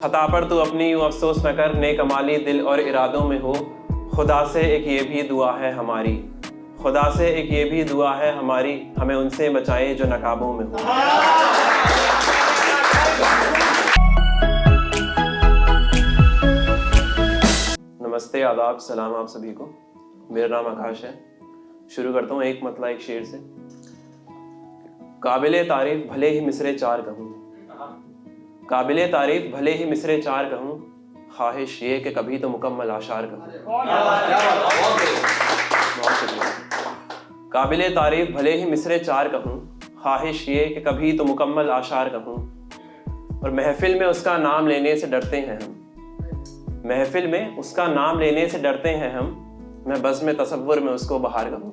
खता पर तू अपनी यूँ अफसोस न कर, नेकमाली दिल और इरादों में हो। खुदा से एक ये भी दुआ है हमारी, खुदा से एक ये भी दुआ है हमारी, हमें उनसे बचाए जो नकाबों में हो। नमस्ते, आदाब, सलाम आप सभी को। मेरा नाम आकाश है। शुरू करता हूँ एक मतला एक शेर से। काबिले तारीफ भले ही मिसरे चार कहूँ, काबिले तारीफ भले ही मिसरे चार कहूँ, ख्वाहिश ये कि कभी तो मुकम्मल आशार कहूँ। बहुत शुक्रिया। काबिले तारीफ भले ही मिसरे चार कहूँ, ख्वाहिश ये कि कभी तो मुकम्मल आशार कहूँ। और महफिल में उसका नाम लेने से डरते हैं हम, महफिल में उसका नाम लेने से डरते हैं हम, मैं बज़्म तसव्वुर में उसको बहार कहूँ।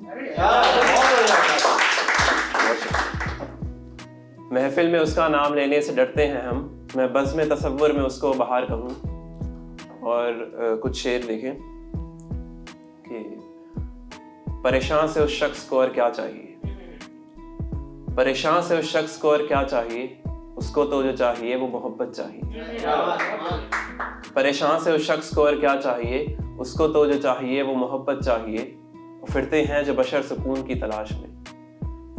महफिल में उसका नाम लेने से डरते हैं हम, मैं बज़्म तसव्वुर में उसको बहार कहूँ। और कुछ शेर देखें कि परेशान से उस शख्स को और क्या चाहिए, परेशान से उस शख्स को और क्या चाहिए, उसको तो जो चाहिए वो मोहब्बत चाहिए। परेशान से उस शख्स को और क्या चाहिए, उसको तो जो चाहिए वो मोहब्बत चाहिए। फिरते हैं जो बशर सुकून की तलाश में,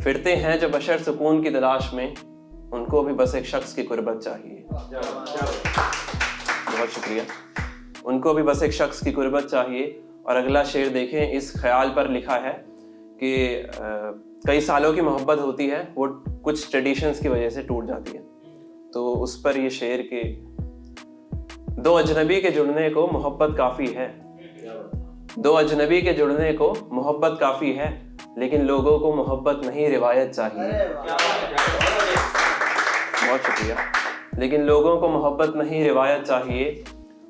फिरते हैं जो बशर सुकून की तलाश में, उनको भी बस एक शख्स की कुर्बत चाहिए। बहुत शुक्रिया। उनको भी बस एक शख्स की कुर्बत चाहिए। और अगला शेर देखें, इस ख्याल पर लिखा है कि कई सालों की मोहब्बत होती है, वो कुछ ट्रेडिशंस की वजह से टूट जाती है। तो उस पर ये शेर के दो अजनबी के जुड़ने को मोहब्बत काफ़ी है, दो अजनबी के जुड़ने को मोहब्बत काफ़ी है, लेकिन लोगों को मोहब्बत नहीं रिवायत चाहिए। बहुत शुक्रिया। लेकिन लोगों को मोहब्बत नहीं रिवायत चाहिए।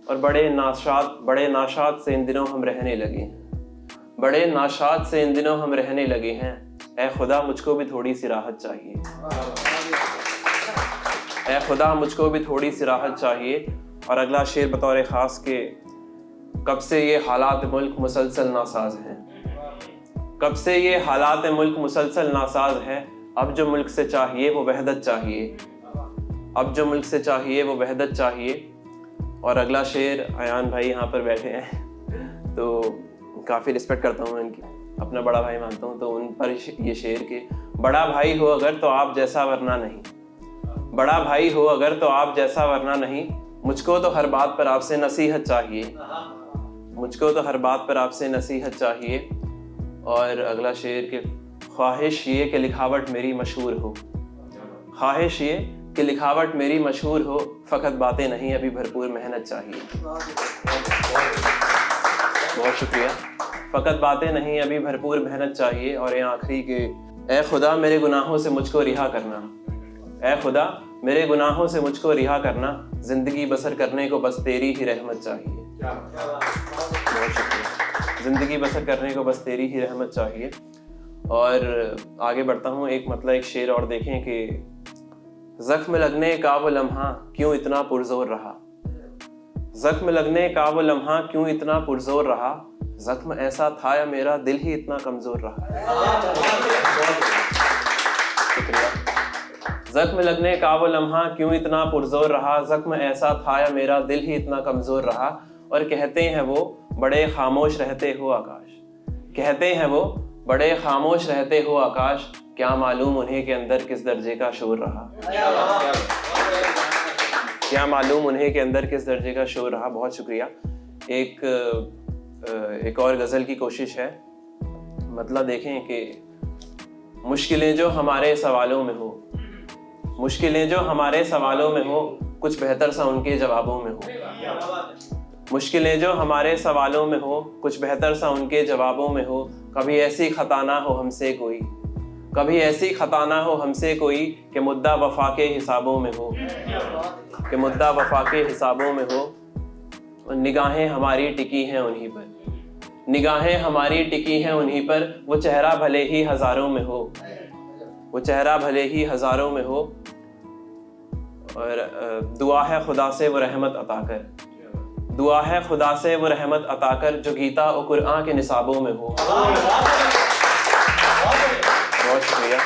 और बड़े नाशाद से इन दिनों हम रहने लगे हैं, बड़े नाशाद से इन दिनों हम रहने लगे हैं। ऐ खुदा मुझको भी थोड़ी सी राहत चाहिए, ऐ खुदा मुझको भी थोड़ी सी राहत चाहिए। और अगला शेर बतौर ख़ास के कब से ये हालात मुल्क मुसलसल नासाज हैं, कब से ये हालात मुल्क मुसलसल नासाज है, अब जो मुल्क से चाहिए वो वहदत चाहिए, अब जो मुल्क से चाहिए वो वहदत चाहिए। और अगला शेर, अयान भाई यहाँ पर बैठे हैं तो काफ़ी रिस्पेक्ट करता हूँ इनकी, अपना बड़ा भाई मानता हूँ, तो उन पर ये शेर के बड़ा भाई हो अगर तो आप जैसा वरना नहीं, बड़ा भाई हो अगर तो आप जैसा वरना नहीं, मुझको तो हर बात पर आपसे नसीहत चाहिए, मुझको तो हर बात पर आपसे नसीहत चाहिए। और अगला शेर के ख्वाहिश ये कि लिखावट मेरी मशहूर हो, ख्वाहिश ये कि लिखावट मेरी मशहूर हो, फ़कत बातें नहीं अभी भरपूर मेहनत चाहिए। बहुत शुक्रिया। फ़कत बातें नहीं अभी भरपूर मेहनत चाहिए। और ये आखिरी के ए खुदा मेरे गुनाहों से मुझको रिहा करना, ए खुदा मेरे गुनाहों से मुझको रिहा करना, ज़िंदगी बसर करने को बस तेरी ही रहमत चाहिए। बहुत शुक्रिया। ज़िंदगी बसर करने को बस तेरी ही रहमत चाहिए। और आगे बढ़ता हूँ, एक मतलब एक शेर और देखें कि ज़ख्म लगने का वो लम्हा क्यों इतना पुरजोर रहा, ज़ख्म लगने का वो लम्हा क्यों इतना पुरजोर रहा, ज़ख्म ऐसा था या मेरा दिल ही इतना कमज़ोर रहा। शुक्रिया। ज़ख्म लगने का वो लम्हा क्यों इतना पुरजोर रहा, ज़ख्म ऐसा था या मेरा दिल ही इतना कमज़ोर रहा। और कहते हैं वो बड़े खामोश रहते हो आकाश, कहते हैं वो बड़े खामोश रहते हो आकाश, क्या मालूम उन्हें के अंदर किस दर्जे का शोर रहा, क्या मालूम उन्हें के अंदर किस दर्जे का शोर रहा। बहुत शुक्रिया। एक और गज़ल की कोशिश है। मतलब देखें कि मुश्किलें जो हमारे सवालों में हो, मुश्किलें जो हमारे सवालों में हो, कुछ बेहतर सा उनके जवाबों में हो, मुश्किलें जो हमारे सवालों में हो, कुछ बेहतर सा उनके जवाबों में हो। कभी ऐसी खता ना हो हमसे कोई, कभी ऐसी खता ना हो हमसे कोई, कि मुद्दा वफा के हिसाबों में हो, कि मुद्दा वफा के हिसाबों में हो। और निगाहें हमारी टिकी हैं उन्हीं पर, निगाहें हमारी टिकी हैं उन्हीं पर, वो चेहरा भले ही हज़ारों में हो, वो चेहरा भले ही हज़ारों में हो। और दुआ है खुदा से वो रहमत अता कर, दुआ है खुदा से वो रहमत अता कर, जो गीता और कुरान के निसाबों में हो। बहुत शुक्रिया।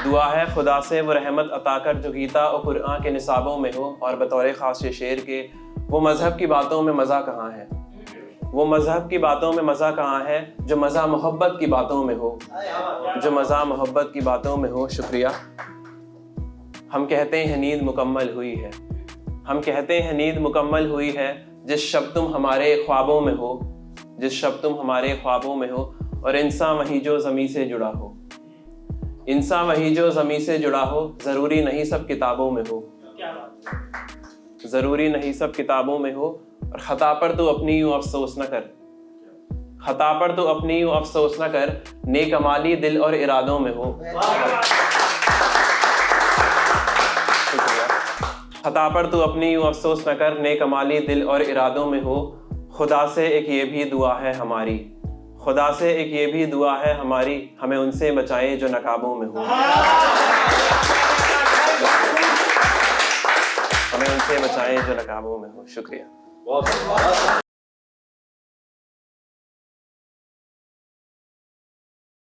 दुआ है खुदा से वो रहमत अता कर जो गीता और कुरान के निसाबों में हो, और बतौर ख़ास ये शेर के वो मज़हब की बातों में मज़ा कहाँ है, वो मज़हब की बातों में मज़ा कहाँ है जो मज़ा मोहब्बत की बातों में हो, जो मज़ा मोहब्बत की बातों में हो। शुक्रिया। हम कहते हैं नींद मुकम्मल हुई है, हम कहते हैं नींद मुकम्मल हुई है, जिस शब तुम हमारे ख्वाबों में हो, जिस शब तुम हमारे ख्वाबों में हो, और इंसान वही जो ज़मीं से जुड़ा हो, इंसान वही जो ज़मीं से जुड़ा हो। ज़रूरी नहीं सब किताबों में हो, ज़रूरी नहीं सब किताबों में हो। और ख़ता पर तो अपनी यूँ अफसोस न कर, ख़ता पर तो अपनी यूँ अफसोस न कर, नेक अमाली दिल और इरादों में हो। ख़ता पर तो अपनी यूँ अफसोस न कर, नेक अमाली दिल और इरादों में हो। खुदा से एक ये भी दुआ है हमारी, खुदा से एक ये भी दुआ है हमारी, हमें उनसे बचाए जो नकाबों में हो, हमें उनसे बचाए जो नकाबों में हो। शुक्रिया।